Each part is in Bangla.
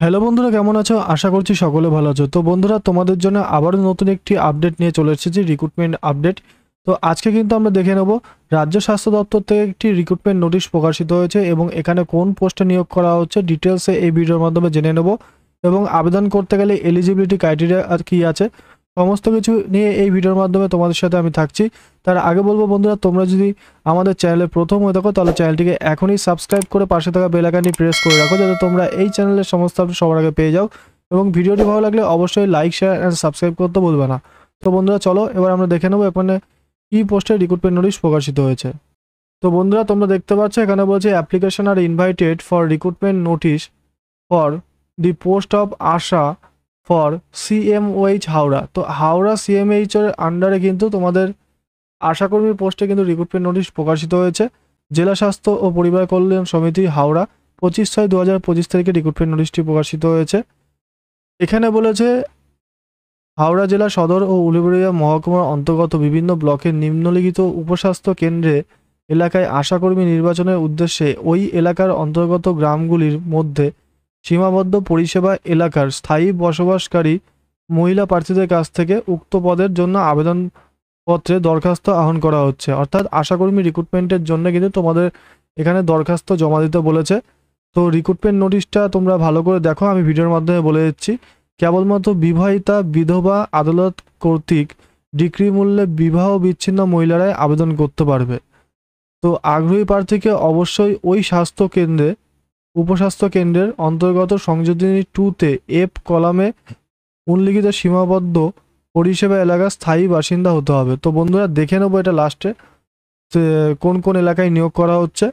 হ্যালো বন্ধুরা, কেমন আছো? আশা করছি সকলে ভালো আছো। তো বন্ধুরা, তোমাদের জন্য আবারও নতুন একটি আপডেট নিয়ে চলে এসেছি, রিক্রুটমেন্ট আপডেট। তো আজকে কিন্তু আমরা দেখে নেব রাজ্য স্বাস্থ্য দপ্তর থেকে একটি রিক্রুটমেন্ট নোটিশ প্রকাশিত হয়েছে এবং এখানে কোন পোস্টে নিয়োগ করা হচ্ছে ডিটেলসে এই ভিডিওর মাধ্যমে জেনে নেব। এবং আবেদন করতে গেলে এলিজিবিলিটি ক্রাইটেরিয়া আর কী আছে সমস্ত কিছু নিয়ে এই ভিডিওর মাধ্যমে তোমাদের সাথে আমি থাকছি। তার আগে বলবো বন্ধুরা, তোমরা যদি আমাদের চ্যানেলে প্রথম হয়ে থাকো তাহলে চ্যানেলটিকে এখনই সাবস্ক্রাইব করে পাশে থাকা বেল আইকনটি প্রেস করে রাখো, যাতে তোমরা এই চ্যানেলের সমস্ত আপডেট সবার আগে পেয়ে যাও। এবং ভিডিওটি ভালো লাগলে অবশ্যই লাইক, শেয়ার অ্যান্ড সাবস্ক্রাইব করতে ভুলবে না। তো বন্ধুরা চলো এবার আমরা দেখে নেবো এখানে কি পোস্টে রিক্রুটমেন্ট নোটিশ প্রকাশিত হয়েছে। তো বন্ধুরা, তোমরা দেখতে পাচ্ছ এখানে বলছে application are invited for recruitment notice for the post of ASHA for CMOH Howrah. তো হাওড়া সিএমএইচ এর আন্ডারে কিন্তু তোমাদের আশাকর্মী পোস্টে কিন্তু রিক্রুটমেন্ট নোটিশ প্রকাশিত হয়েছে। জেলা স্বাস্থ্য ও পরিবার কল্যাণ সমিতি হাওড়া 25/6/2025 তারিখে রিক্রুটমেন্ট নোটিশটি প্রকাশিত হয়েছে। এখানে বলেছে হাওড়া জেলা সদর ও উলুবেড়িয়া মহকুমার অন্তর্গত বিভিন্ন ব্লকের নিম্নলিখিত উপস্বাস্থ্য কেন্দ্রে এলাকায় আশাকর্মী নির্বাচনের উদ্দেশ্যে ওই এলাকার অন্তর্গত গ্রামগুলির মধ্যে সীমাবদ্ধ পরিষেবা এলাকার স্থায়ী বসবাসকারী মহিলা প্রার্থীদের কাছ থেকে উক্ত পদের জন্য আবেদনপত্রে দরখাস্ত আহ্বান করা হচ্ছে। অর্থাৎ আশাকর্মী রিক্রুটমেন্টের জন্য কিন্তু তোমাদের এখানে দরখাস্ত জমা দিতে বলেছে। তো রিক্রুটমেন্ট নোটিশটা তোমরা ভালো করে দেখো, আমি ভিডিওর মাধ্যমে বলে দিচ্ছি। কেবলমাত্র বিবাহিতা বিধবা আদালত কর্তৃক ডিক্রি মূল্যে বিবাহ বিচ্ছিন্ন মহিলারাই আবেদন করতে পারবে। তো আগ্রহী প্রার্থীকে অবশ্যই ওই স্বাস্থ্য কেন্দ্রে উপস্বাস্থ্য কেন্দ্রের অন্তর্গত সংযোজনী 2-তে এফ কলামে উল্লিখিত সীমাবদ্ধ পরিষেবা এলাকার স্থায়ী বাসিন্দা হতে হবে। তো বন্ধুরা দেখে নেবো এটা লাস্টে কোন কোন এলাকায় নিয়োগ করা হচ্ছে।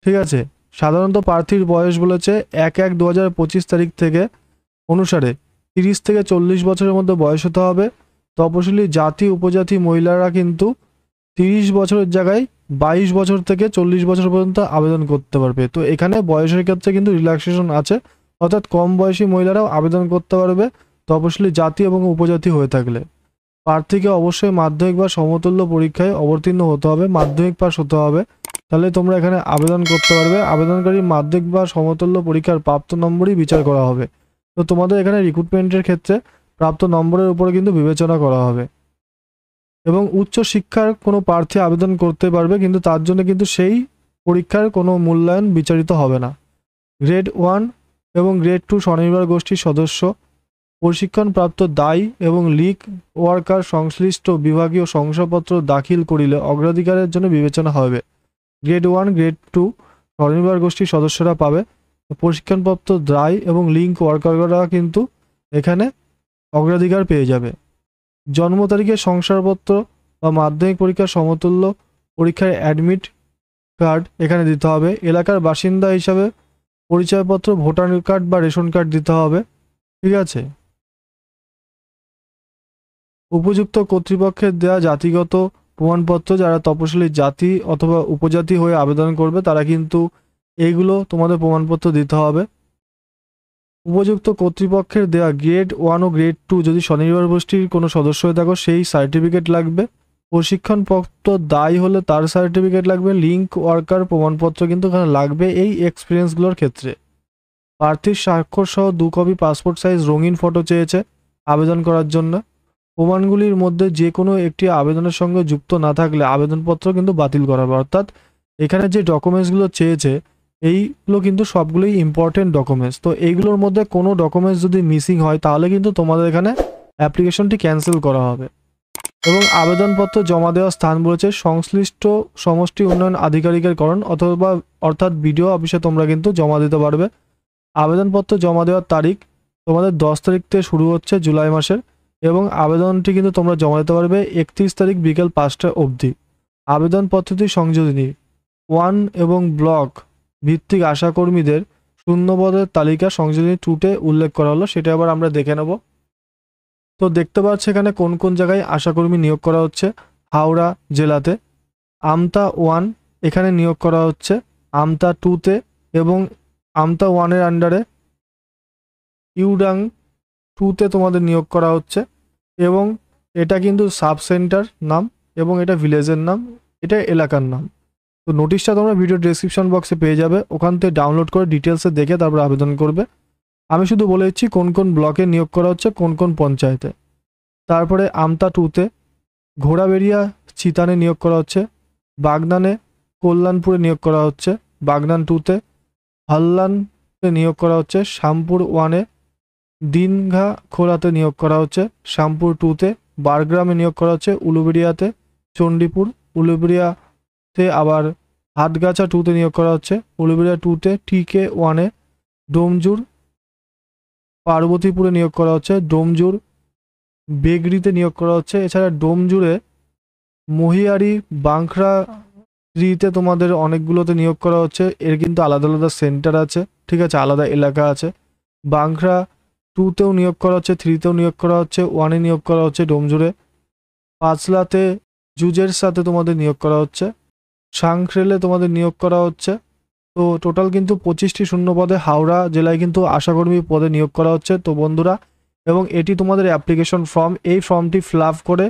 ঠিক আছে, সাধারণত প্রার্থীর বয়স বলেছে 1/1/2025 তারিখ থেকে অনুসারে 30 থেকে 40 বছরের মধ্যে বয়স হতে হবে। তপশিলি জাতি উপজাতি মহিলারা কিন্তু 30 বছরের জায়গায় 22 বছর থেকে 40 বছর পর্যন্ত আবেদন করতে পারবে। তো এখানে বয়সের ক্ষেত্রে কিন্তু রিল্যাক্সেশন আছে, অর্থাৎ কম বয়সী মহিলারাও আবেদন করতে পারবে তপশিলি জাতি এবং উপজাতি হয়ে থাকলে। প্রার্থীকে অবশ্যই মাধ্যমিক বা সমতুল্য পরীক্ষায় অবতীর্ণ হতে হবে, মাধ্যমিক পাস হতে হবে, তাহলে তোমরা এখানে আবেদন করতে পারবে। আবেদনকারী মাধ্যমিক বা সমতুল্য পরীক্ষার প্রাপ্ত নম্বরই বিচার করা হবে। তো তোমাদের এখানে রিক্রুটমেন্টের ক্ষেত্রে প্রাপ্ত নম্বরের উপরে কিন্তু বিবেচনা করা হবে। এবং উচ্চ শিক্ষার কোনো প্রার্থী আবেদন করতে পারবে, কিন্তু তার জন্য কিন্তু সেই পরীক্ষার কোনো মূল্যায়ন বিচারিত হবে না। গ্রেড 1 এবং গ্রেড 2 স্বনির্ভর গোষ্ঠীর সদস্য প্রশিক্ষণপ্রাপ্ত দায়ী এবং লিগ ওয়ার্কার সংশ্লিষ্ট বিভাগীয় শংসাপত্র দাখিল করিলে অগ্রাধিকারের জন্য বিবেচনা হবে। গ্রেড 1 গ্রেড 2 স্বনির্ভর গোষ্ঠীর সদস্যরা পাবে। প্রশিক্ষণপ্রাপ্ত দায়ী এবং লিঙ্ক ওয়ার্কাররা কিন্তু এখানে অগ্রাধিকার পেয়ে যাবে। জন্ম তারিখের শংসাপত্র বা মাধ্যমিক পরীক্ষার সমতুল্য পরীক্ষার অ্যাডমিট কার্ড এখানে দিতে হবে। এলাকার বাসিন্দা হিসাবে পরিচয়পত্র, ভোটার কার্ড বা রেশন কার্ড দিতে হবে। ঠিক আছে, উপযুক্ত কর্তৃপক্ষের দেয়া জাতিগত প্রমাণপত্র, যারা তপশিলি জাতি অথবা উপজাতি হয়ে আবেদন করবে তারা কিন্তু এইগুলো তোমাদের প্রমাণপত্র দিতে হবে। উপযুক্ত কর্তৃপক্ষের দেয়া গ্রেড 1 ও গ্রেড 2 যদি স্বনির্ভর গোষ্ঠীর কোনো সদস্য হয়ে থাকো সেই সার্টিফিকেট লাগবে। প্রশিক্ষণপ্রাপ্ত দায়ী হলে তার সার্টিফিকেট লাগবে। লিঙ্ক ওয়ার্কার প্রমাণপত্র কিন্তু এখানে লাগবে এই এক্সপিরিয়েন্সগুলোর ক্ষেত্রে। প্রার্থীর স্বাক্ষর সহ 2 কপি পাসপোর্ট সাইজ রঙিন ফটো চেয়েছে আবেদন করার জন্য। প্রমাণগুলির মধ্যে যে কোনো একটি আবেদনের সঙ্গে যুক্ত না থাকলে আবেদনপত্র কিন্তু বাতিল করা হবে। অর্থাৎ এখানে যে ডকুমেন্টসগুলো চেয়েছে এইগুলো কিন্তু সবগুলোই ইম্পর্টেন্ট ডকুমেন্টস। তো এইগুলোর মধ্যে কোনো ডকুমেন্টস যদি মিসিং হয় তাহলে কিন্তু তোমাদের এখানে অ্যাপ্লিকেশনটি ক্যান্সেল করা হবে। এবং আবেদনপত্র জমা দেওয়ার স্থান বলেছে সংশ্লিষ্ট সমষ্টি উন্নয়ন আধিকারিকের করণ অথবা অর্থাৎ বিডিও অফিসে তোমরা কিন্তু জমা দিতে পারবে। আবেদনপত্র জমা দেওয়ার তারিখ তোমাদের 10 তারিখ থেকে শুরু হচ্ছে জুলাই মাসের, এবং আবেদনটি কিন্তু তোমরা জমা দিতে পারবে 31 তারিখ বিকেল 5টা অবধি। আবেদনপত্রটি সংযোজনী 1 এবং ব্লক ভিত্তিক আশাকর্মীদের শূন্যপদের তালিকা সংযোজনী 2-তে উল্লেখ করা হলো, সেটা আবার আমরা দেখে নেব। তো দেখতে পাচ্ছ এখানে কোন কোন জায়গায় আশাকর্মী নিয়োগ করা হচ্ছে। হাওড়া জেলাতে আমতা 1 এখানে নিয়োগ করা হচ্ছে, আমতা 2-তে এবং আমতা 1-এর আন্ডারে ইউডাং 2-তে তোমাদের নিয়োগ করা হচ্ছে। এবং এটা কিন্তু সাব সেন্টার নাম এবং এটা ভিলেজের নাম, এটা এলাকার নাম। তো নোটিশটা তোমরা ভিডিও ডেসক্রিপশন বক্সে পেয়ে যাবে, ওখান থেকে ডাউনলোড করে ডিটেলসে দেখে তারপর আবেদন করবে। আমি শুধু বলে দিচ্ছি কোন কোন ব্লকে নিয়োগ করা হচ্ছে, কোন কোন পঞ্চায়েতে। তারপরে আমতা 2-তে, ঘোড়াবেড়িয়া চিতানে নিয়োগ করা হচ্ছে, বাগনানে কল্যাণপুরে নিয়োগ করা হচ্ছে বাগনান 2-তে, হাল্লানতে নিয়োগ করা হচ্ছে, শ্যামপুর 1-এ, দিনঘা খোলাতে নিয়োগ করা হচ্ছে, শ্যামপুর 2-তে, বারগ্রামে নিয়োগ করা হচ্ছে, উলুবেড়িয়াতে, চণ্ডীপুর, উলুবেড়িয়াতে আবার হাটগাছা 2-তে নিয়োগ করা হচ্ছে, উলুবেড়িয়া 2-তে, TK 1-এ, ডোমজুর পার্বতীপুরে নিয়োগ করা হচ্ছে, ডোমজুর বেগড়িতে নিয়োগ করা হচ্ছে। এছাড়া ডোমজুরে মহিয়ারি বাংখরা 3-তে তোমাদের অনেকগুলোতে নিয়োগ করা হচ্ছে। এর কিন্তু আলাদা আলাদা সেন্টার আছে, ঠিক আছে, আলাদা এলাকা আছে। বাংখরা 2-তেও নিয়োগ করা হচ্ছে, 3-তেও নিয়োগ করা হচ্ছে, 1-এ নিয়োগ করা হচ্ছে ডোমজুরে। পাঁচলাতে জুজের সাথে তোমাদের নিয়োগ করা হচ্ছে, সাংখ্রেলে তোমাদের নিয়োগ করা হচ্ছে। তো টোটাল কিন্তু 25টি শূন্য পদে হাওড়া জেলায় কিন্তু আশাকর্মী পদে নিয়োগ করা হচ্ছে। তো বন্ধুরা, এবং এটি তোমাদের অ্যাপ্লিকেশন ফর্ম, এই ফর্মটি ফিল আপ করে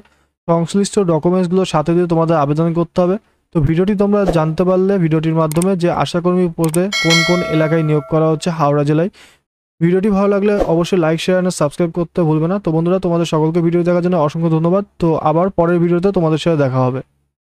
সংশ্লিষ্ট ডকুমেন্টসগুলো সাথে দিয়ে তোমাদের আবেদন করতে হবে। তো ভিডিওটি তোমরা জানতে পারলে ভিডিওটির মাধ্যমে যে আশাকর্মী পদে কোন কোন এলাকায় নিয়োগ করা হচ্ছে হাওড়া জেলায়। ভিডিওটি ভালো লাগলে অবশ্যই লাইক, শেয়ার আর সাবস্ক্রাইব করতে ভুলবে না। তো বন্ধুরা, তোমাদের সকলকে ভিডিও দেখার জন্য অসংখ্য ধন্যবাদ। তো আবার পরের ভিডিওতে তোমাদের সাথে দেখা হবে।